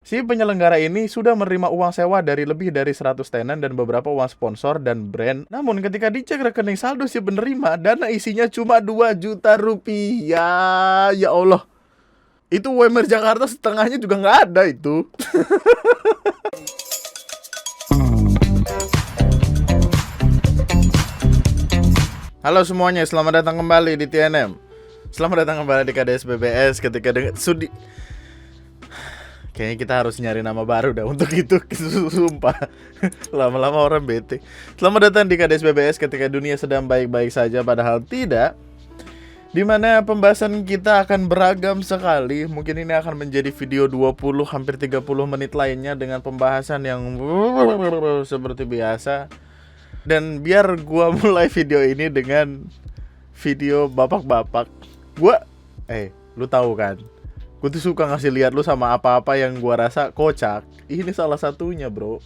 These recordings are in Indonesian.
Si penyelenggara ini sudah menerima uang sewa dari lebih dari 100 tenan dan beberapa uang sponsor dan brand. Namun ketika dicek rekening saldo si penerima, dana isinya cuma 2 juta rupiah. Ya Allah. Itu UMR Jakarta setengahnya juga nggak ada itu. Halo semuanya, selamat datang kembali di TNM. Selamat datang kembali di KDS BBS. Ketika dengan Sudi, kayaknya kita harus nyari nama baru dah untuk itu. Sumpah, lama-lama orang bete. Selamat datang di KDS BBS ketika dunia sedang baik-baik saja, padahal tidak. Dimana pembahasan kita akan beragam sekali. Mungkin ini akan menjadi video 20 hampir 30 menit lainnya dengan pembahasan yang seperti biasa. Dan biar gua mulai video ini dengan video bapak-bapak. Lu tahu kan, gua tuh suka ngasih lihat lu sama apa-apa yang gua rasa kocak. Ini salah satunya, bro.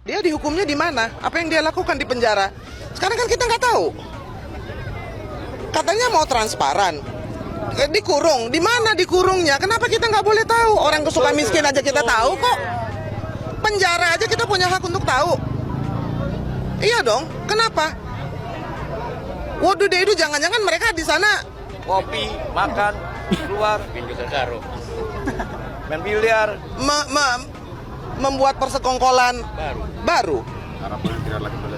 Dia dihukumnya di mana? Apa yang dia lakukan di penjara? Sekarang kan kita nggak tahu. Katanya mau transparan. Dikurung. Di mana dikurungnya? Kenapa kita nggak boleh tahu? Orang kesuka miskin aja kita tahu kok. Penjara aja kita punya hak untuk tahu. Iya dong. Kenapa? Waduh deh, itu jangan-jangan mereka di sana kopi, makan, keluar, pinjau karo, main biliar, membuat persekongkolan baru.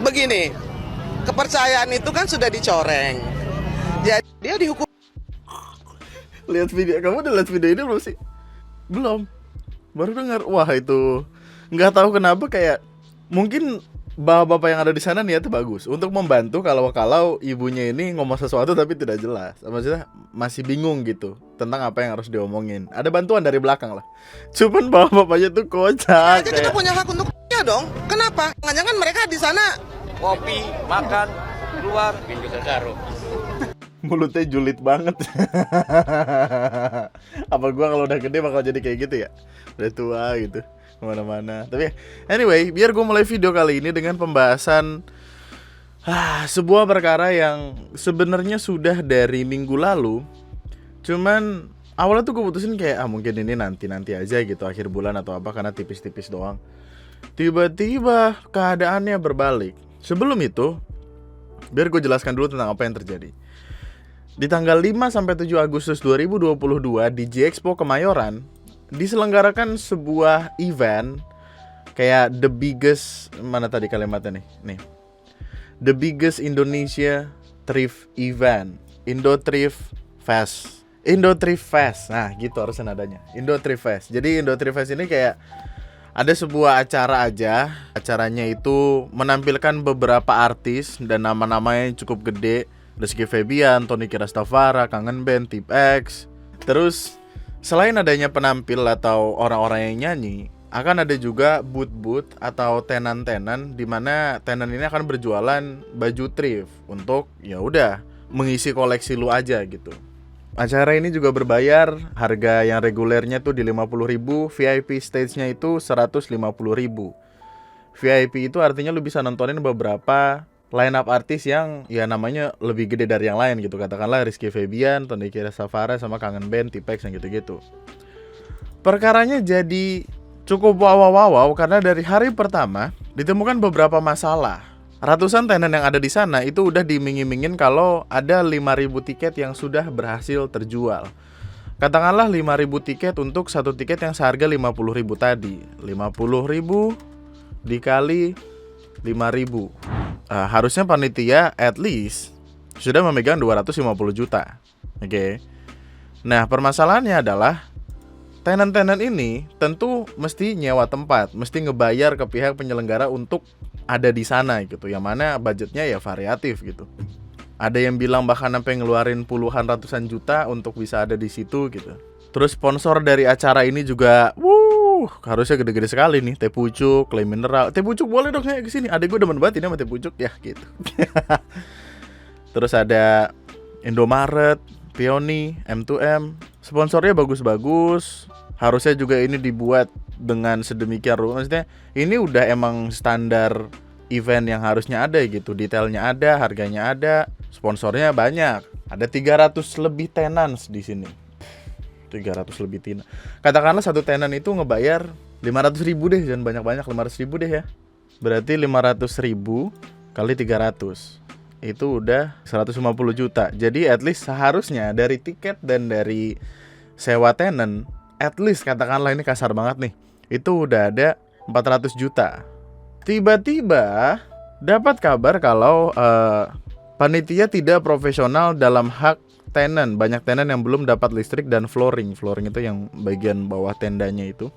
Begini, kepercayaan itu kan sudah dicoreng. Jadi dia dihukum. Lihat video, kamu udah lihat video ini belum sih? Belum. Baru dengar. Wah, itu nggak tahu kenapa kayak mungkin bapak-bapak yang ada di sana niatnya bagus untuk membantu kalau ibunya ini ngomong sesuatu tapi tidak jelas. Maksudnya masih bingung gitu tentang apa yang harus diomongin. Ada bantuan dari belakang lah. Cuman bapak-bapaknya tuh kocak. Aja kita punya hak untuk ya dong. Kenapa? Jangan-jangan mereka di sana kopi, makan, keluar, pinjau karo. Mulutnya julid banget. Apa gua kalau udah gede bakal jadi kayak gitu ya? Udah tua gitu, kemana-mana. Tapi anyway, biar gua mulai video kali ini dengan pembahasan sebuah perkara yang sebenarnya sudah dari minggu lalu. Cuman awalnya tuh gua putusin kayak mungkin ini nanti aja gitu, akhir bulan atau apa, karena tipis-tipis doang. Tiba-tiba keadaannya berbalik. Sebelum itu, biar gue jelaskan dulu tentang apa yang terjadi. Di tanggal 5-7 Agustus 2022 di J-Expo Kemayoran diselenggarakan sebuah event kayak the biggest, mana tadi kalimatnya nih. The biggest Indonesia Thrift Event, Indo Thrift Fest. Nah, gitu harusnya nadanya. Indo Thrift Fest. Jadi Indo Thrift Fest ini kayak ada sebuah acara aja. Acaranya itu menampilkan beberapa artis dan nama-namanya yang cukup gede. Rizky Febian, Tony Kirastafara, Kangen Band, Tip X. Terus selain adanya penampil atau orang-orang yang nyanyi, akan ada juga booth-booth atau tenan-tenan di mana tenan ini akan berjualan baju thrift untuk ya udah mengisi koleksi lu aja gitu. Acara ini juga berbayar, harga yang regulernya tuh di 50.000, VIP stage-nya itu 150.000. VIP itu artinya lu bisa nontonin beberapa line up artis yang ya namanya lebih gede dari yang lain gitu. Katakanlah Rizky Febian, Tony Kirastafara sama Kangen Band, Tipex yang gitu-gitu. Perkaranya jadi cukup wow karena dari hari pertama ditemukan beberapa masalah. Ratusan tenan yang ada di sana itu udah diiming-imingin kalau ada 5.000 tiket yang sudah berhasil terjual. Katakanlah 5.000 tiket untuk satu tiket yang seharga 50.000 tadi. 50.000 dikali 5.000. Harusnya panitia at least sudah memegang 250 juta. Oke. Nah, permasalahannya adalah tenan-tenan ini tentu mesti nyewa tempat, mesti ngebayar ke pihak penyelenggara untuk ada di sana gitu. Yang mana budgetnya ya variatif gitu. Ada yang bilang bahkan sampai ngeluarin puluhan ratusan juta untuk bisa ada di situ gitu. Terus sponsor dari acara ini juga harusnya gede-gede sekali nih. Teh pucuk, clay mineral. Teh pucuk boleh dong kayak kesini. Adek gue demen banget ini sama teh pucuk ya gitu. Terus ada Indomaret, Peony, M2M. Sponsornya bagus-bagus. Harusnya juga ini dibuat dengan sedemikian rupa. Maksudnya ini udah emang standar event yang harusnya ada gitu. Detailnya ada, harganya ada, sponsornya banyak. Ada 300 lebih tenants di sini. 300 lebih tenan. Katakanlah satu tenan itu ngebayar 500.000 deh, jangan banyak-banyak, 500.000 deh ya. Berarti 500.000 kali 300 itu udah 150 juta. Jadi at least seharusnya dari tiket dan dari sewa tenant, at least katakanlah ini kasar banget nih, itu udah ada 400 juta. Tiba-tiba dapat kabar kalau panitia tidak profesional dalam hak tenant. Banyak tenant yang belum dapat listrik dan flooring. Flooring itu yang bagian bawah tendanya itu.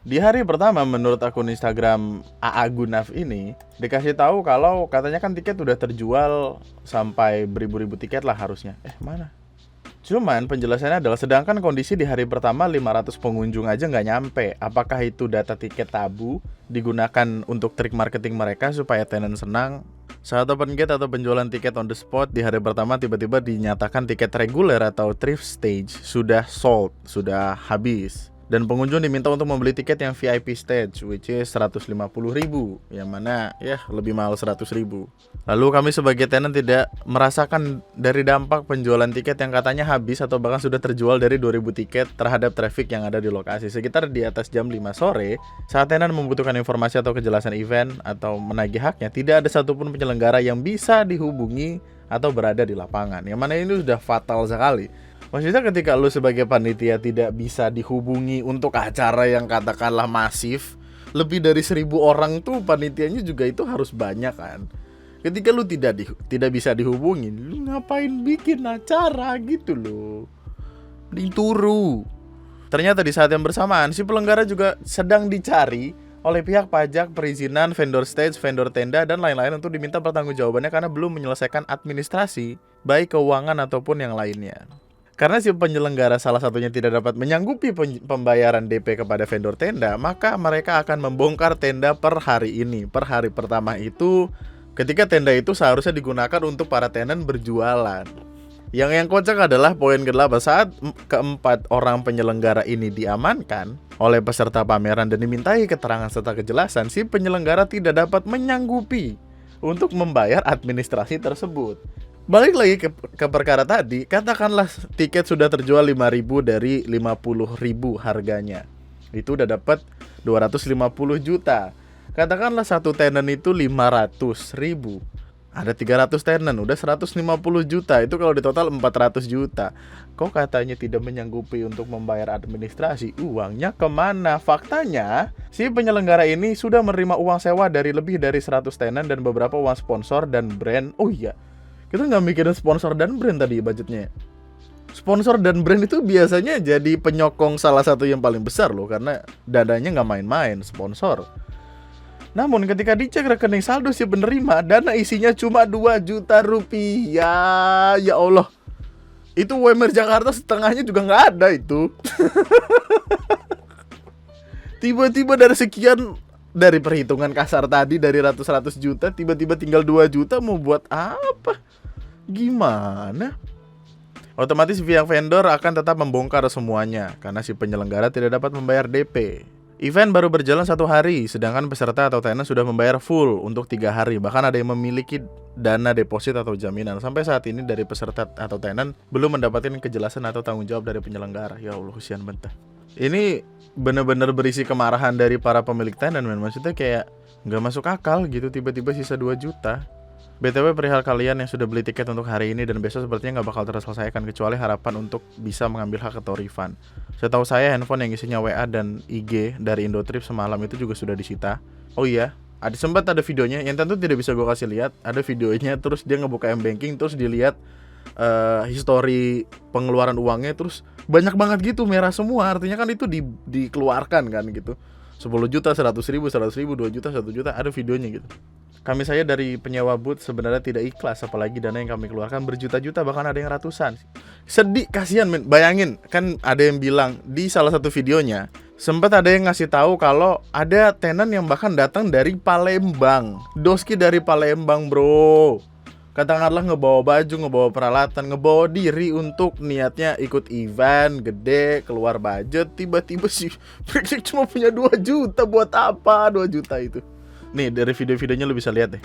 Di hari pertama menurut akun Instagram AA Gunaf ini dikasih tahu kalau katanya kan tiket udah terjual sampai beribu-ribu tiket lah harusnya. Mana? Cuman penjelasannya adalah sedangkan kondisi di hari pertama 500 pengunjung aja nggak nyampe. Apakah itu data tiket tabu digunakan untuk trik marketing mereka supaya tenant senang? Saat open gate atau penjualan tiket on the spot di hari pertama tiba-tiba dinyatakan tiket reguler atau thrift stage sudah sold, sudah habis. Dan pengunjung diminta untuk membeli tiket yang VIP stage, which is 150.000, yang mana ya lebih mahal 100.000. Lalu kami sebagai tenant tidak merasakan dari dampak penjualan tiket yang katanya habis atau bahkan sudah terjual dari 2.000 tiket terhadap traffic yang ada di lokasi. Sekitar di atas jam 5 sore, saat tenant membutuhkan informasi atau kejelasan event atau menagih haknya, tidak ada satupun penyelenggara yang bisa dihubungi atau berada di lapangan. Yang mana ini sudah fatal sekali. Maksudnya ketika lu sebagai panitia tidak bisa dihubungi untuk acara yang katakanlah masif, lebih dari 1.000 orang tuh panitianya juga itu harus banyak kan. Ketika lu tidak bisa dihubungi, lu ngapain bikin acara gitu loh. Dituru. Ternyata di saat yang bersamaan si penyelenggara juga sedang dicari oleh pihak pajak, perizinan, vendor stage, vendor tenda, dan lain-lain untuk diminta pertanggungjawabannya karena belum menyelesaikan administrasi, baik keuangan ataupun yang lainnya. Karena si penyelenggara salah satunya tidak dapat menyanggupi pembayaran DP kepada vendor tenda, maka mereka akan membongkar tenda per hari ini. Per hari pertama itu, ketika tenda itu seharusnya digunakan untuk para tenant berjualan. Yang kocak adalah poin ke-8, saat keempat orang penyelenggara ini diamankan oleh peserta pameran dan dimintai keterangan serta kejelasan, si penyelenggara tidak dapat menyanggupi untuk membayar administrasi tersebut. Balik lagi ke perkara tadi, katakanlah tiket sudah terjual 5.000 dari 50.000 harganya. Itu udah dapat 250 juta. Katakanlah satu tenant itu 500.000. Ada 300 tenant, udah 150 juta. Itu kalau di total 400 juta. Kok katanya tidak menyanggupi untuk membayar administrasi? Uangnya kemana? Faktanya, si penyelenggara ini sudah menerima uang sewa dari lebih dari 100 tenant dan beberapa uang sponsor dan brand. Oh iya, kita nggak mikirin sponsor dan brand tadi budgetnya. Sponsor dan brand itu biasanya jadi penyokong salah satu yang paling besar loh, karena dananya nggak main-main sponsor. Namun ketika dicek rekening saldo si penerima, dana isinya cuma 2 juta rupiah. Ya Allah, itu UMR Jakarta setengahnya juga nggak ada itu. Tiba-tiba dari sekian, dari perhitungan kasar tadi dari ratus juta, tiba-tiba tinggal 2 juta, mau buat apa? Gimana? Otomatis pihak vendor akan tetap membongkar semuanya karena si penyelenggara tidak dapat membayar DP. Event baru berjalan 1 hari, sedangkan peserta atau tenant sudah membayar full untuk 3 hari. Bahkan ada yang memiliki dana deposit atau jaminan. Sampai saat ini dari peserta atau tenant belum mendapatkan kejelasan atau tanggung jawab dari penyelenggara. Ya Allah, kasihan banget. Ini benar-benar berisi kemarahan dari para pemilik tenant, men. Maksudnya kayak nggak masuk akal gitu, tiba-tiba sisa 2 juta. BTW perihal kalian yang sudah beli tiket untuk hari ini dan besok sepertinya nggak bakal terselesaikan kecuali harapan untuk bisa mengambil hak atau refund. Setahu saya handphone yang isinya WA dan IG dari Indotrip semalam itu juga sudah disita. Oh iya, sempat ada videonya yang tentu tidak bisa gue kasih lihat. Ada videonya, terus dia ngebuka M-Banking, terus dilihat histori pengeluaran uangnya, terus banyak banget gitu, merah semua. Artinya kan itu dikeluarkan kan gitu. 10 juta, 100 ribu, 2 juta, 1 juta, ada videonya gitu. Kami saya dari penyewa booth sebenarnya tidak ikhlas, apalagi dana yang kami keluarkan berjuta-juta, bahkan ada yang ratusan. Sedih, kasihan men. Bayangin, kan ada yang bilang di salah satu videonya, sempat ada yang ngasih tahu kalau ada tenant yang bahkan datang dari Palembang. Doski dari Palembang, bro. Katakanlah ngebawa baju, ngebawa peralatan, ngebawa diri untuk niatnya ikut event gede, keluar budget. Tiba-tiba sih mereka cuma punya 2 juta. Buat apa 2 juta itu? Nih dari video-videonya lu bisa lihat deh.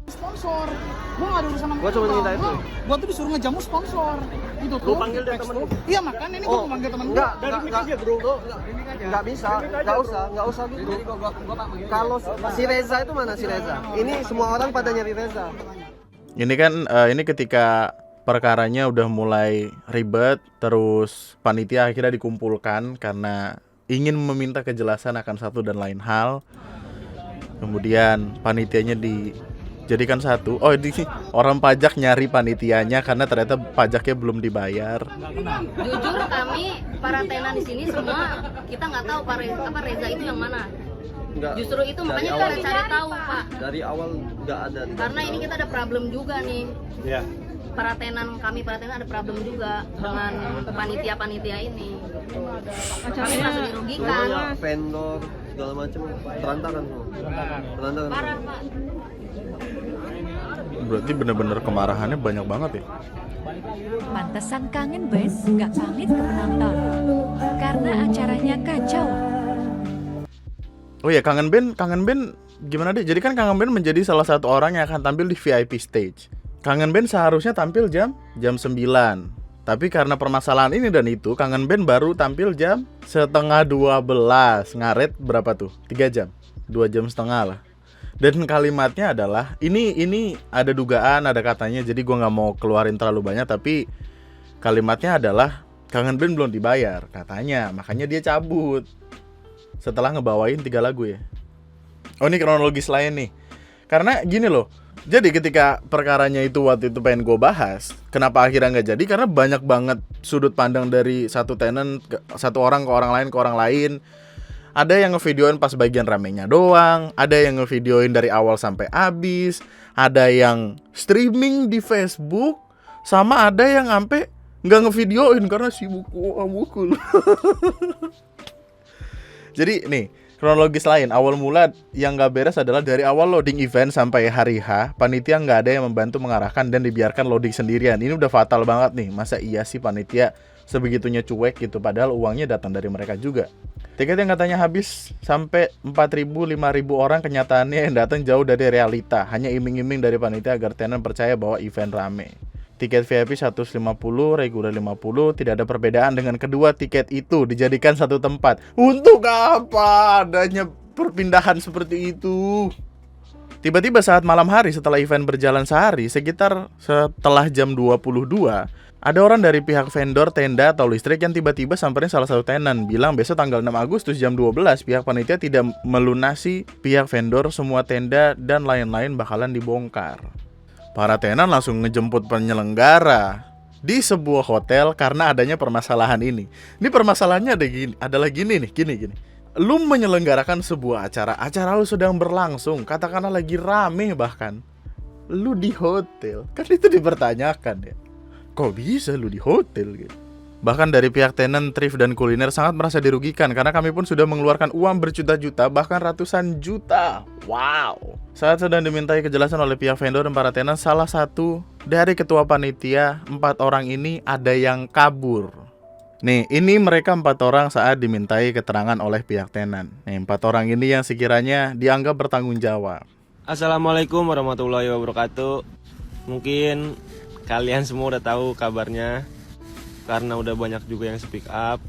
Sponsor, gua nggak ada urusan sama Gua cuma minta itu. Gua tuh disuruh ngejamu sponsor. Itu Lu panggil dia temen lu. Iya makanya ini gua mau manggil teman gua. Nggak bisa, nggak usah gitu. Kalau si Reza itu mana si Reza? Ini semua orang pada nyari Reza. Ini kan ini ketika perkaranya udah mulai ribet, terus panitia akhirnya dikumpulkan karena ingin meminta kejelasan akan satu dan lain hal. Kemudian panitianya dijadikan satu. Oh, ini orang pajak nyari panitianya karena ternyata pajaknya belum dibayar. Jujur kami para tenan di sini semua kita nggak tahu Reza itu yang mana. Enggak. Justru itu makanya kita cari tahu Pak. Dari awal nggak ada. Karena ini kita ada problem juga nih. Ya. Para tenan ada problem juga dengan panitia ini. Kami merasa dirugikan. Semuanya vendor segala macam berantakan semua. Berantakan. Parah Pak. Berarti bener-bener kemarahannya banyak banget ya. Pantesan kangen band nggak pamit ke penonton karena acaranya kacau. Oh ya, kangen band gimana deh? Jadi kan kangen band menjadi salah satu orang yang akan tampil di VIP stage. Kangen band seharusnya tampil jam 9. Tapi karena permasalahan ini dan itu, kangen band baru tampil jam setengah 12. Ngaret berapa tuh? 3 jam. 2 jam setengah lah. Dan kalimatnya adalah ini ada dugaan, ada katanya, jadi gue nggak mau keluarin terlalu banyak, tapi kalimatnya adalah kangen band belum dibayar katanya, makanya dia cabut setelah ngebawain 3 lagu ya. Oh, ini kronologis lain nih. Karena gini loh, jadi ketika perkaranya itu waktu itu pengen gue bahas, kenapa akhirnya nggak jadi? Karena banyak banget sudut pandang dari satu tenant, satu orang ke orang lain ke orang lain. Ada yang ngevideoin pas bagian ramenya doang, ada yang ngevideoin dari awal sampai habis, ada yang streaming di Facebook, sama ada yang sampai nggak ngevideoin karena sibuk mukul. Jadi nih, kronologis lain, awal mula yang gak beres adalah dari awal loading event sampai hari H, panitia gak ada yang membantu mengarahkan dan dibiarkan loading sendirian. Ini udah fatal banget nih, masa iya sih panitia sebegitunya cuek gitu, padahal uangnya datang dari mereka juga. Tiket yang katanya habis sampai 4.000, 5.000 orang, kenyataannya yang datang jauh dari realita, hanya iming-iming dari panitia agar tenan percaya bahwa event rame. Tiket VIP 150, reguler 50, tidak ada perbedaan dengan kedua tiket itu dijadikan satu tempat. Untuk apa adanya perpindahan seperti itu? Tiba-tiba saat malam hari setelah event berjalan sehari, sekitar setelah jam 22, ada orang dari pihak vendor tenda atau listrik yang tiba-tiba samperin salah satu tenan, bilang besok tanggal 6 Agustus jam 12 pihak panitia tidak melunasi pihak vendor, semua tenda dan lain-lain bakalan dibongkar. Para tenan langsung ngejemput penyelenggara di sebuah hotel karena adanya permasalahan ini. Ini permasalahannya adalah gini. Lu menyelenggarakan sebuah acara lu sedang berlangsung, katakanlah lagi rame bahkan. Lu di hotel, kan itu dipertanyakan ya. Kok bisa lu di hotel gitu? Bahkan dari pihak tenan, thrift, dan kuliner sangat merasa dirugikan karena kami pun sudah mengeluarkan uang berjuta-juta, bahkan ratusan juta. Wow. Saat sedang dimintai kejelasan oleh pihak vendor dan para tenan, salah satu dari ketua panitia 4 orang ini ada yang kabur. Nih, ini mereka 4 orang saat dimintai keterangan oleh pihak tenan. Nih, 4 orang ini yang sekiranya dianggap bertanggung jawab. Assalamualaikum warahmatullahi wabarakatuh. Mungkin kalian semua udah tahu kabarnya, karena udah banyak juga yang speak up.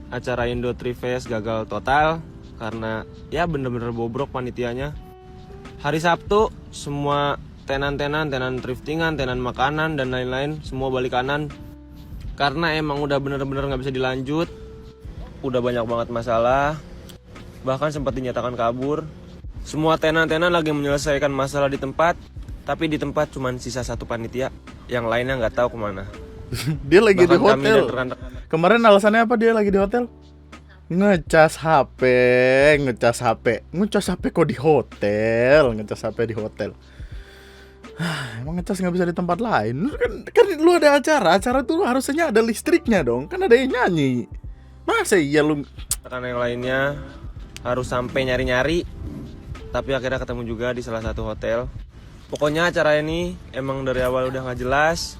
Acara Indo Trifest gagal total karena ya bener-bener bobrok panitianya. Hari Sabtu semua tenan thriftingan, tenan makanan dan lain-lain semua balik kanan karena emang udah bener-bener nggak bisa dilanjut. Udah banyak banget masalah, bahkan sempat dinyatakan kabur. Semua tenan lagi menyelesaikan masalah di tempat, tapi di tempat cuman sisa satu panitia, yang lainnya nggak tahu kemana. Dia lagi Bahkan di hotel. Kemarin alasannya apa dia lagi di hotel? Ngecas HP kok di hotel? Ngecas HP di hotel. Emang ngecas nggak bisa di tempat lain? Kan lu ada acara tuh harusnya ada listriknya dong. Kan ada yang nyanyi. Masa iya lu? Karena yang lainnya harus sampai nyari-nyari, tapi akhirnya ketemu juga di salah satu hotel. Pokoknya acara ini emang dari awal udah nggak jelas.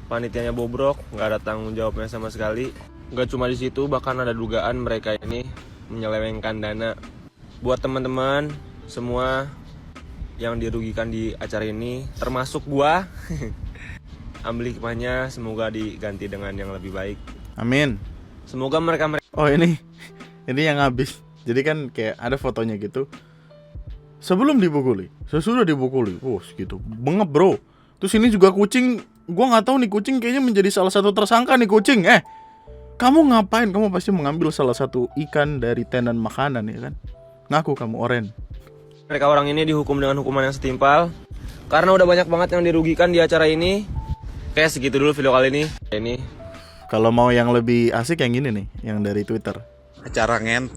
Panitianya bobrok, nggak ada tanggung jawabnya sama sekali. Nggak cuma di situ, bahkan ada dugaan mereka ini menyelewengkan dana. Buat teman-teman semua yang dirugikan di acara ini, termasuk gua, ambil hikmahnya, semoga diganti dengan yang lebih baik. Amin. Semoga mereka Oh ini yang habis. Jadi kan kayak ada fotonya gitu. Sebelum dipukuli, sesudah dipukuli. Oh segitu, bengep bro. Terus ini juga kucing. Gua nggak tahu nih kucing kayaknya menjadi salah satu tersangka nih kucing. Kamu ngapain? Kamu pasti mengambil salah satu ikan dari tenan makanan ya kan? Ngaku kamu oren. mereka orang ini dihukum dengan hukuman yang setimpal. Karena udah banyak banget yang dirugikan di acara ini. Oke, segitu dulu video kali ini. Kalau mau yang lebih asik yang ini nih, yang dari Twitter. Acara ngent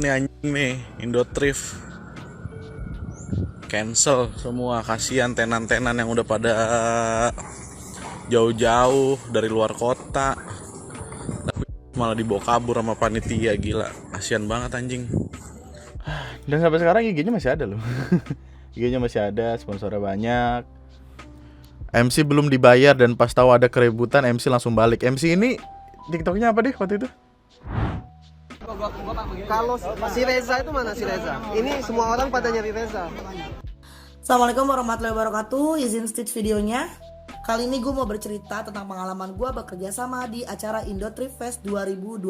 nih anjing nih, Indotrif cancel semua. Kasihan tenan-tenan yang udah pada jauh-jauh dari luar kota, malah dibawa kabur sama panitia. Gila, kasihan banget anjing. Dan sampai sekarang IG-nya masih ada loh. IG-nya masih ada, sponsornya banyak. MC belum dibayar dan pas tahu ada keributan MC langsung balik. MC ini TikToknya apa deh waktu itu? Kalau si Reza itu mana si Reza? Ini semua orang pada nyari Reza. Assalamualaikum warahmatullahi wabarakatuh. Izin stitch videonya. Kali ini gue mau bercerita tentang pengalaman gue bekerja sama di acara Indotrip Fest 2022.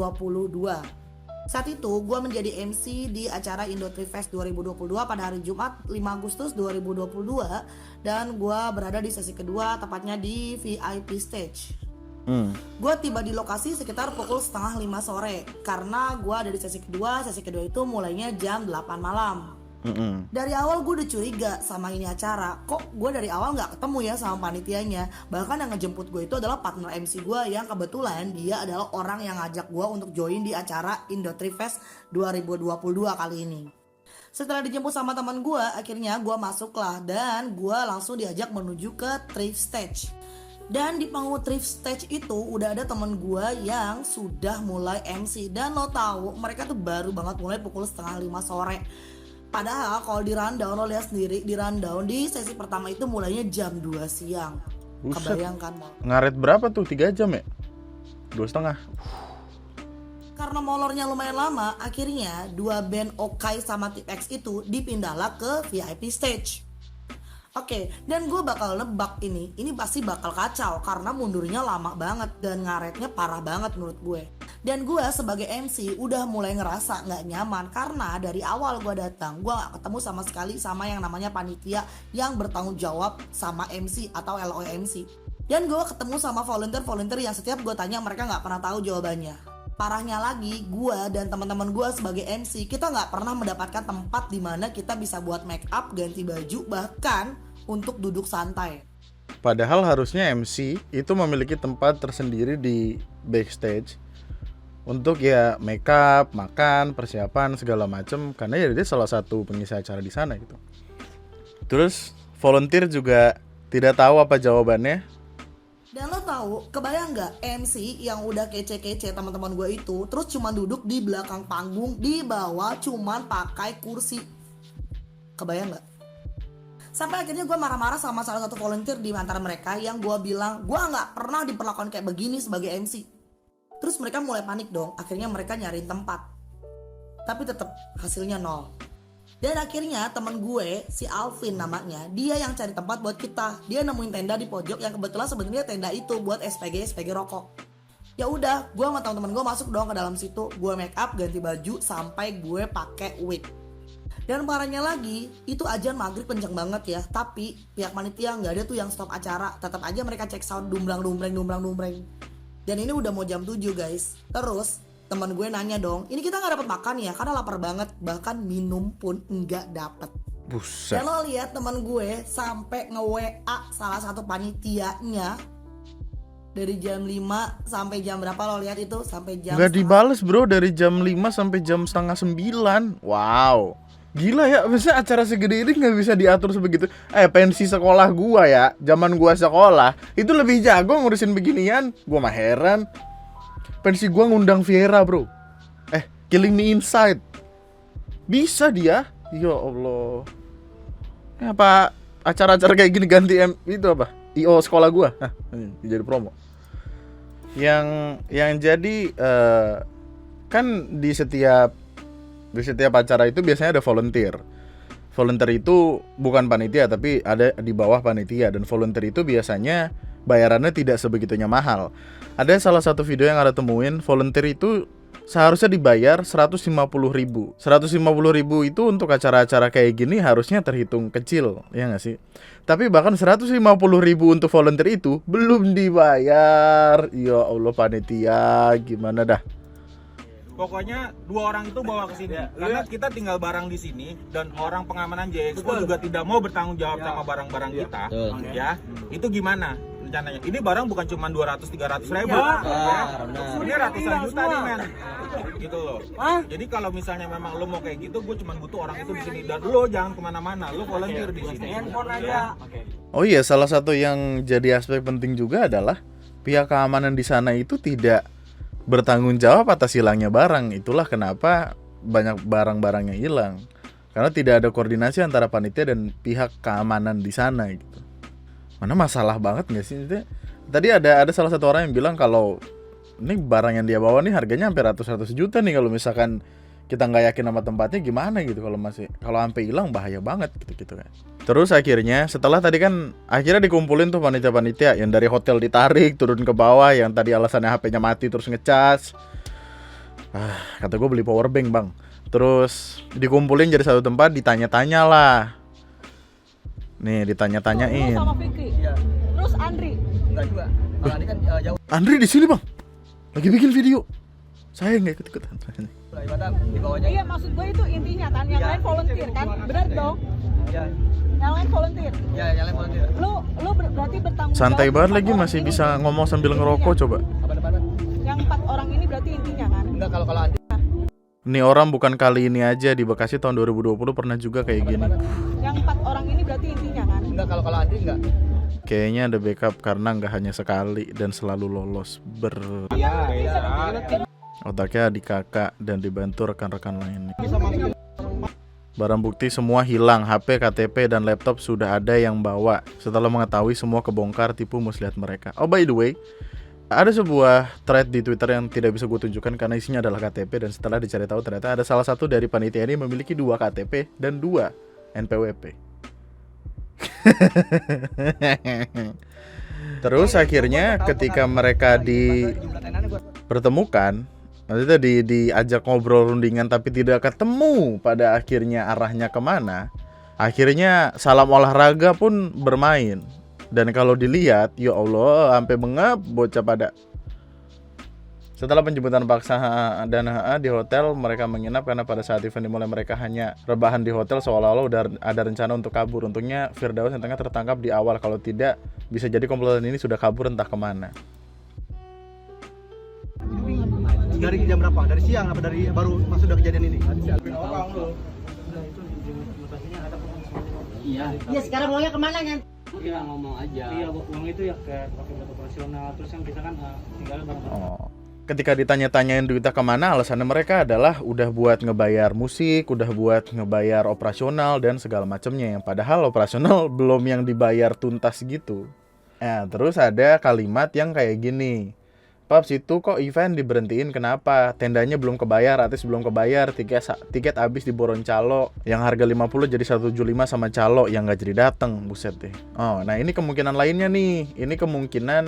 Saat itu gue menjadi MC di acara Indotrip Fest 2022 pada hari Jumat 5 Agustus 2022. Dan gue berada di sesi kedua, tepatnya di VIP stage. Gue tiba di lokasi sekitar pukul 4:30 sore. Karena gue ada di sesi kedua itu mulainya jam 8 malam. Dari awal gue udah curiga sama ini acara. Kok gue dari awal gak ketemu ya sama panitianya. Bahkan yang ngejemput gue itu adalah partner MC gue, yang kebetulan dia adalah orang yang ngajak gue untuk join di acara Indotrip Fest 2022 kali ini. Setelah dijemput sama teman gue, akhirnya gue masuklah dan gue langsung diajak menuju ke thrift stage. Dan di panggung thrift stage itu udah ada temen gue yang sudah mulai MC. Dan lo tahu mereka tuh baru banget mulai pukul 4:30 sore. Padahal kalau di rundown, lo lihat sendiri di rundown di sesi pertama itu mulainya jam 2 siang. Buset. Kebayangkan lo. Ngaret berapa tuh? 3 jam ya? 2,5. Karena molornya lumayan lama, akhirnya dua band Okai sama Tip X itu dipindahlah ke VIP stage. Oke, dan gue bakal nebak ini pasti bakal kacau karena mundurnya lama banget dan ngaretnya parah banget menurut gue. Dan gue sebagai MC udah mulai ngerasa gak nyaman karena dari awal gue datang gue gak ketemu sama sekali sama yang namanya panitia yang bertanggung jawab sama MC atau LOMC. Dan gue ketemu sama volunteer yang setiap gue tanya mereka gak pernah tahu jawabannya. Parahnya lagi, gue dan teman-teman gue sebagai MC kita gak pernah mendapatkan tempat di mana kita bisa buat make up, ganti baju, bahkan untuk duduk santai. Padahal harusnya MC itu memiliki tempat tersendiri di backstage untuk ya make up, makan, persiapan segala macem, karena ya dia salah satu pengisi acara di sana gitu. Terus volunteer juga tidak tahu apa jawabannya. Dan lo tahu, kebayang nggak MC yang udah kece-kece teman-teman gue itu terus cuma duduk di belakang panggung, di bawah cuman pakai kursi. Kebayang nggak? Sampai akhirnya gue marah-marah sama salah satu volunteer di antara mereka yang gue bilang gue nggak pernah diperlakukan kayak begini sebagai MC. Terus mereka mulai panik dong, akhirnya mereka nyariin tempat. Tapi tetap hasilnya 0. Dan akhirnya temen gue, si Alvin namanya, dia yang cari tempat buat kita. Dia nemuin tenda di pojok yang kebetulan sebenarnya tenda itu buat SPG rokok. Ya udah, gue sama teman-teman gue masuk dong ke dalam situ. Gue make up, ganti baju sampai gue pakai wig. Dan parahnya lagi, itu ajan maghrib kenceng banget ya. Tapi pihak panitia nggak ada tuh yang stop acara. Tetap aja mereka cek sound dumbrang. Dan ini udah mau jam 7 guys. Terus teman gue nanya dong, ini kita nggak dapat makan ya karena lapar banget. Bahkan minum pun nggak dapet. Buset. Dan lo lihat teman gue sampai nge-WA salah satu panitianya dari jam 5 sampai jam berapa lo lihat itu? Sampai jam Nggak dibales bro, dari jam 5 sampai jam 8:30. Wow, gila ya, maksudnya acara segede ini nggak bisa diatur sebegitu. Pensi sekolah gua ya, zaman gua sekolah itu lebih jago ngurusin beginian. Gua mah heran. Pensi gua ngundang Viera bro. Killing Me Inside. Bisa dia? Ya Allah. Apa acara-acara kayak gini ganti itu apa? IO sekolah gua. Jadi promo. Yang jadi kan di setiap acara itu biasanya ada volunteer. Volunteer itu bukan panitia tapi ada di bawah panitia, dan volunteer itu biasanya bayarannya tidak sebegitunya mahal. Ada salah satu video yang ada temuin, volunteer itu seharusnya dibayar 150.000. 150.000 itu untuk acara-acara kayak gini harusnya terhitung kecil, ya nggak sih? Tapi bahkan 150.000 untuk volunteer itu belum dibayar. Ya Allah panitia, gimana dah? Pokoknya 2 orang itu bawa ke sini karena kita tinggal barang di sini dan orang pengamanan JXPO juga tidak mau bertanggung jawab sama barang-barang kita. Ya, itu gimana rencananya? Ini barang bukan cuma 200-300 ribu, ini ratusan juta nih men, gitu loh. Jadi kalau misalnya memang lo mau kayak gitu, gue cuma butuh orang itu di sini dan lo jangan kemana-mana, lo volunteer di sini. Oh iya, salah satu yang jadi aspek penting juga adalah pihak keamanan di sana itu tidak bertanggung jawab atas hilangnya barang. Itulah kenapa banyak barang-barangnya hilang, karena tidak ada koordinasi antara panitia dan pihak keamanan di sana gitu. Mana masalah banget nggak sih? Tadi ada salah satu orang yang bilang kalau ini barang yang dia bawa nih harganya hampir ratus juta nih, kalau misalkan kita nggak yakin sama tempatnya gimana gitu, kalau sampai hilang bahaya banget gitu kan. Terus akhirnya setelah tadi kan akhirnya dikumpulin tuh panitia-panitia yang dari hotel ditarik turun ke bawah, yang tadi alasannya HP-nya mati terus ngecas. Kata gue beli power bank bang. Terus dikumpulin jadi satu tempat, ditanya-tanya lah. Nih ditanya-tanyain. Sama Fikri. Terus Andri. Enggak juga. Andri kan jauh. Andri di sini bang, lagi bikin video. Saya nggak ikut-ikutan. Iya, maksud gue itu intinya kan, yang lain volunteer kan, benar dong? Iya. Yang lain volunteer. Iya, yang lain volunteer. Lu berarti bertanggung jawab. Santai banget lagi, masih bisa ngomong sambil ngerokok coba. Yang 4 orang ini berarti intinya kan? Enggak, kalau Andri. Ini orang bukan kali ini aja, di Bekasi tahun 2020 pernah juga kayak gini. Yang 4 orang ini berarti intinya kan? Enggak, kalau Andri enggak. Kayaknya ada backup karena nggak hanya sekali dan selalu lolos otaknya adik kakak dan dibantu rekan-rekan lainnya. Barang bukti semua hilang, HP, KTP, dan laptop sudah ada yang bawa. Setelah mengetahui semua kebongkar tipu muslihat mereka. Oh by the way, ada sebuah thread di Twitter yang tidak bisa gue tunjukkan karena isinya adalah KTP, dan setelah dicari tahu ternyata ada salah satu dari panitia ini memiliki 2 KTP dan 2 NPWP. Terus akhirnya ketika mereka dipertemukan, maksudnya diajak ngobrol rundingan tapi tidak ketemu pada akhirnya arahnya kemana, akhirnya salam olahraga pun bermain. Dan kalau dilihat, ya Allah, sampai bengap bocah pada. Setelah penjemputan paksa dan HA di hotel, mereka menginap karena pada saat event dimulai mereka hanya rebahan di hotel seolah-olah udah ada rencana untuk kabur. Untungnya Firdaus yang tengah tertangkap di awal, kalau tidak bisa jadi komplotan ini sudah kabur entah kemana. Dari jam berapa? Dari siang apa dari baru masuk dari kejadian ini? Iya, sekarang maunya kemana kan? Iya, ngomong aja. Iya, uang itu ya kayak pakai buat operasional, terus yang kita kan tinggal barang-barang. Ketika ditanya-tanyain duitnya kemana, alasannya mereka adalah udah buat ngebayar musik, udah buat ngebayar operasional dan segala macamnya, yang padahal operasional belum yang dibayar tuntas gitu. Nah, terus ada kalimat yang kayak gini, Paps, itu kok event diberhentiin kenapa? Tendanya belum kebayar, artis belum kebayar, tiket habis di Boroncalo, yang harga 50 jadi 175 sama calo yang gak jadi dateng, buset deh. Oh, nah ini kemungkinan lainnya nih, ini kemungkinan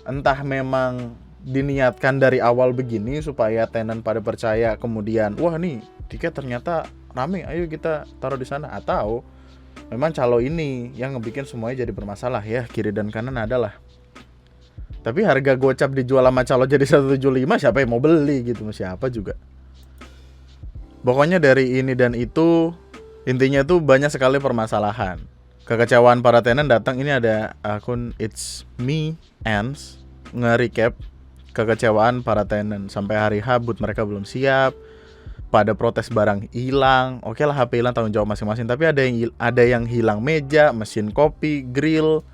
entah memang diniatkan dari awal begini supaya tenan pada percaya, kemudian wah nih tiket ternyata rame, ayo kita taruh di sana, atau memang calo ini yang ngebikin semuanya jadi bermasalah. Ya kiri dan kanan adalah, tapi harga gocap dijual sama calo jadi 175, siapa yang mau beli gitu, siapa juga. Pokoknya dari ini dan itu, intinya tuh banyak sekali permasalahan. Kekecewaan para tenan datang, ini ada akun It's Me Ants nge-recap kekecewaan para tenan. Sampai hari H booth mereka belum siap, pada protes barang hilang. Oke lah, HP hilang tanggung jawab masing-masing, tapi ada yang hilang meja, mesin kopi, grill,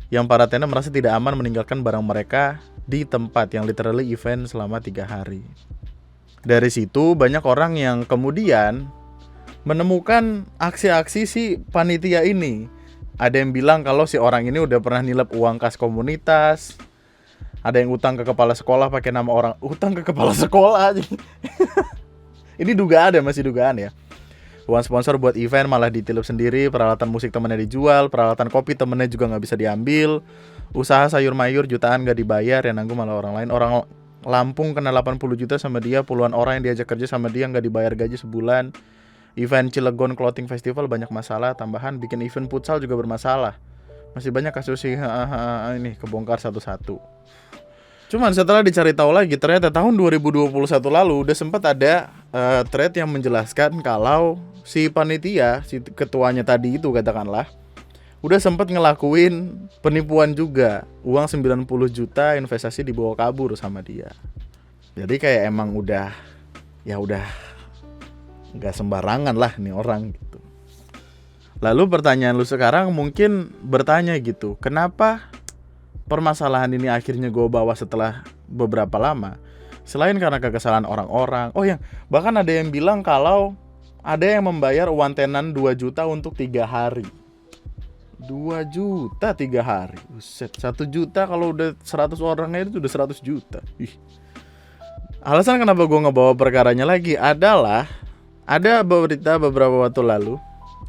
yang para tenan merasa tidak aman meninggalkan barang mereka di tempat yang literally event selama 3 hari. Dari situ banyak orang yang kemudian menemukan aksi-aksi si panitia ini. Ada yang bilang kalau si orang ini udah pernah nilep uang kas komunitas. Ada yang utang ke kepala sekolah pakai nama orang. Utang ke kepala sekolah aja. Ini dugaan ya, masih dugaan ya. Uang sponsor buat event malah ditilup sendiri, peralatan musik temennya dijual, peralatan kopi temennya juga nggak bisa diambil, usaha sayur mayur jutaan nggak dibayar, yang nanggung malah orang lain. Orang Lampung kena 80 juta sama dia, puluhan orang yang diajak kerja sama dia nggak dibayar gaji sebulan. Event Cilegon Clothing Festival banyak masalah, tambahan bikin event futsal juga bermasalah. Masih banyak kasus sih, ini kebongkar satu-satu. Cuman setelah dicari tahu lagi, ternyata tahun 2021 lalu udah sempat ada thread yang menjelaskan kalau si panitia, si ketuanya tadi itu katakanlah, udah sempat ngelakuin penipuan juga. Uang 90 juta investasi dibawa kabur sama dia. Jadi kayak emang udah nggak sembarangan lah nih orang gitu. Lalu pertanyaan lu sekarang mungkin bertanya gitu, kenapa permasalahan ini akhirnya gue bawa setelah beberapa lama? Selain karena kekesalan orang-orang. Oh ya, bahkan ada yang bilang kalau ada yang membayar uang tenan 2 juta untuk 3 hari. 2 juta 3 hari. Buset, 1 juta kalau udah 100 orangnya itu udah 100 juta. Alasan kenapa gue ngebawa perkaranya lagi adalah ada berita beberapa waktu lalu.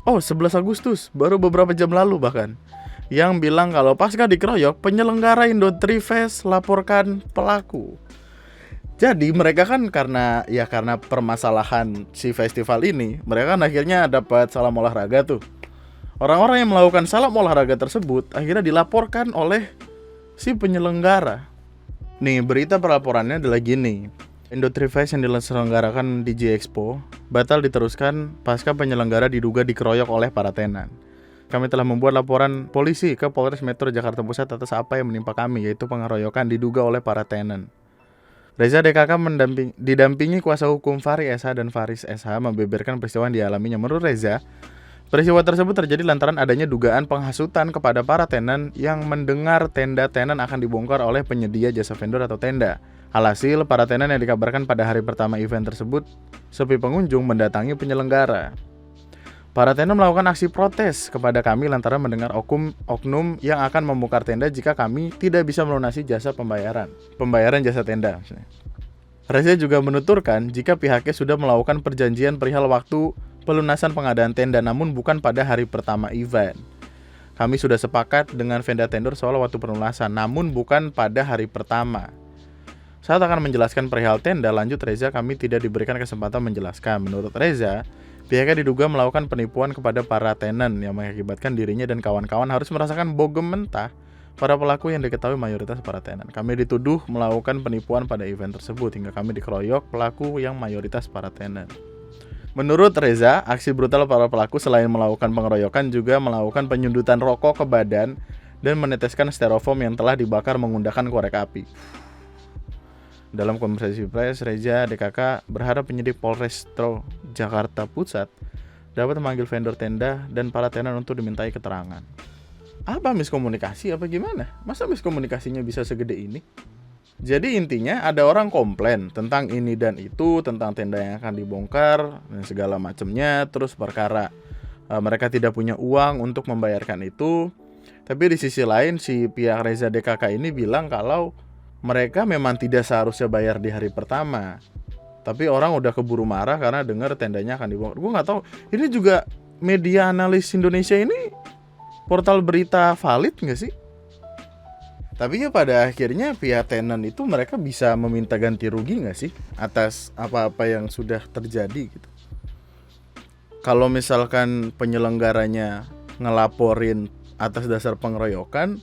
11 Agustus, baru beberapa jam lalu bahkan, yang bilang kalau pasca dikeroyok, penyelenggara Indotri Fest laporkan pelaku. Jadi mereka kan karena permasalahan si festival ini, mereka kan akhirnya dapat salam olahraga tuh. Orang-orang yang melakukan salam olahraga tersebut akhirnya dilaporkan oleh si penyelenggara. Nih, berita pelaporannya adalah gini. Indotri Fest yang diselenggarakan di G-Expo batal diteruskan pasca penyelenggara diduga dikeroyok oleh para tenan. Kami telah membuat laporan polisi ke Polres Metro Jakarta Pusat atas apa yang menimpa kami, yaitu pengeroyokan diduga oleh para tenan. Reza DKK didampingi kuasa hukum Fahri SH dan Faris SH membeberkan peristiwa yang dialaminya. Menurut Reza, peristiwa tersebut terjadi lantaran adanya dugaan penghasutan kepada para tenan yang mendengar tenda tenan akan dibongkar oleh penyedia jasa vendor atau tenda. Alhasil, para tenan yang dikabarkan pada hari pertama event tersebut sepi pengunjung mendatangi penyelenggara. Para tenan melakukan aksi protes kepada kami lantaran mendengar oknum yang akan membongkar tenda jika kami tidak bisa melunasi jasa pembayaran jasa tenda. Reza juga menuturkan jika pihaknya sudah melakukan perjanjian perihal waktu pelunasan pengadaan tenda namun bukan pada hari pertama event. Kami sudah sepakat dengan vendor tender soal waktu pelunasan namun bukan pada hari pertama. Saat akan menjelaskan perihal tenda, lanjut Reza, kami tidak diberikan kesempatan menjelaskan. Menurut Reza, pihaknya diduga melakukan penipuan kepada para tenan yang mengakibatkan dirinya dan kawan-kawan harus merasakan bogem mentah para pelaku yang diketahui mayoritas para tenan. Kami dituduh melakukan penipuan pada event tersebut hingga kami dikeroyok pelaku yang mayoritas para tenan. Menurut Reza, aksi brutal para pelaku selain melakukan pengeroyokan juga melakukan penyundutan rokok ke badan dan meneteskan styrofoam yang telah dibakar menggunakan korek api. Dalam konferensi pers, Reza DKK berharap penyidik Polres Metro Jakarta Pusat dapat memanggil vendor tenda dan para tenan untuk dimintai keterangan. Apa miskomunikasi apa gimana? Masa miskomunikasinya bisa segede ini? Jadi intinya ada orang komplain tentang ini dan itu, tentang tenda yang akan dibongkar dan segala macamnya, terus perkara mereka tidak punya uang untuk membayarkan itu. Tapi di sisi lain si pihak Reza DKK ini bilang kalau mereka memang tidak seharusnya bayar di hari pertama. Tapi orang udah keburu marah karena dengar tendanya akan dibongkar. Gue gak tahu, ini juga media analis Indonesia ini portal berita valid gak sih? Tapi ya pada akhirnya pihak tenan itu mereka bisa meminta ganti rugi gak sih atas apa-apa yang sudah terjadi gitu. Kalau misalkan penyelenggaranya ngelaporin atas dasar pengeroyokan,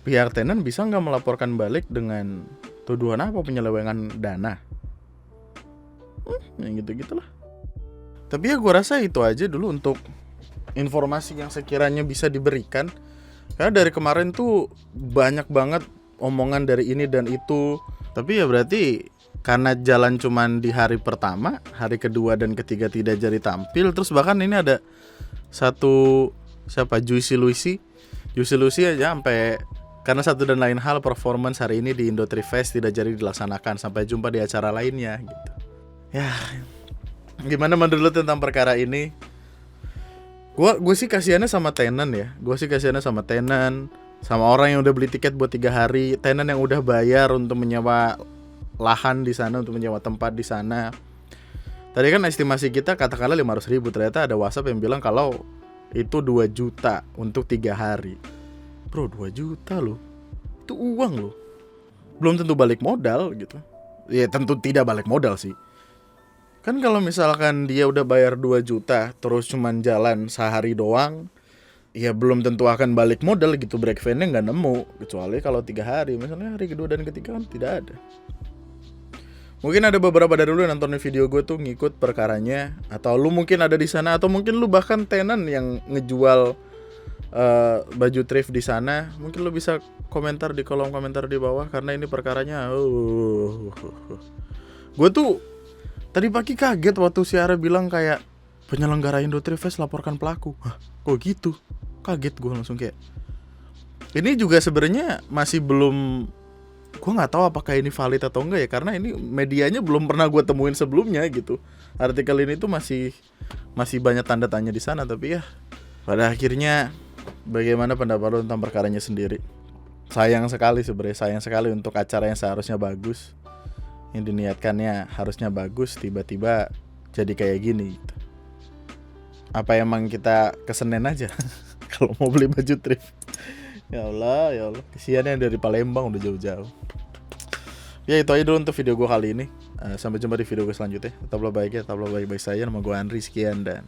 pihak tenan bisa nggak melaporkan balik dengan tuduhan apa, penyelewengan dana? Yang gitu-gitulah. Tapi ya gue rasa itu aja dulu untuk informasi yang sekiranya bisa diberikan. Karena dari kemarin tuh banyak banget omongan dari ini dan itu. Tapi ya berarti karena jalan cuman di hari pertama, hari kedua dan ketiga tidak jadi tampil. Terus bahkan ini ada satu Juicy Lucy aja sampai karena satu dan lain hal performance hari ini di Indotri Fest tidak jadi dilaksanakan. Sampai jumpa di acara lainnya gitu. Ya, gimana menurut lu tentang perkara ini? Gue sih kasihannya sama tenan ya. Sama orang yang udah beli tiket buat 3 hari, tenan yang udah bayar untuk menyewa lahan di sana, untuk menyewa tempat di sana. Tadi kan estimasi kita katakanlah 500.000, ternyata ada WhatsApp yang bilang kalau itu 2 juta untuk 3 hari. Bro, 2 juta loh. Itu uang loh. Belum tentu balik modal gitu. Ya tentu tidak balik modal sih. Kan kalau misalkan dia udah bayar 2 juta terus cuman jalan sehari doang, ya belum tentu akan balik modal gitu. Break even-nya nggak nemu. Kecuali kalau 3 hari, misalnya hari kedua dan ketiga kan tidak ada. Mungkin ada beberapa dari lu yang nontonin video gue tuh ngikut perkaranya, atau lu mungkin ada di sana, atau mungkin lu bahkan tenan yang ngejual baju thrift di sana. Mungkin lu bisa komentar di kolom komentar di bawah, karena ini perkaranya gue tuh tadi pagi kaget waktu Syara bilang kayak penyelenggara Indo Thrift Fest laporkan pelaku. Hah, kok gitu? Kaget gue langsung kayak. Ini juga sebenarnya masih belum, gue nggak tahu apakah ini valid atau enggak ya, karena ini medianya belum pernah gue temuin sebelumnya gitu. Artikel ini tuh masih banyak tanda tanya di sana. Tapi ya pada akhirnya bagaimana pendapat lo tentang perkaranya sendiri? Sayang sekali sebenarnya, sayang sekali untuk acara yang seharusnya bagus, yang diniatkannya harusnya bagus, tiba-tiba jadi kayak gini gitu. Apa emang kita kesenen aja kalau mau beli baju thrift? Ya Allah, kesian yang dari Palembang udah jauh-jauh. Ya itu aja dulu untuk video gue kali ini. Sampai jumpa di video gue selanjutnya. Tetaplah baik ya, tetaplah baik-baik saja. Nama gue Andri, sekian dan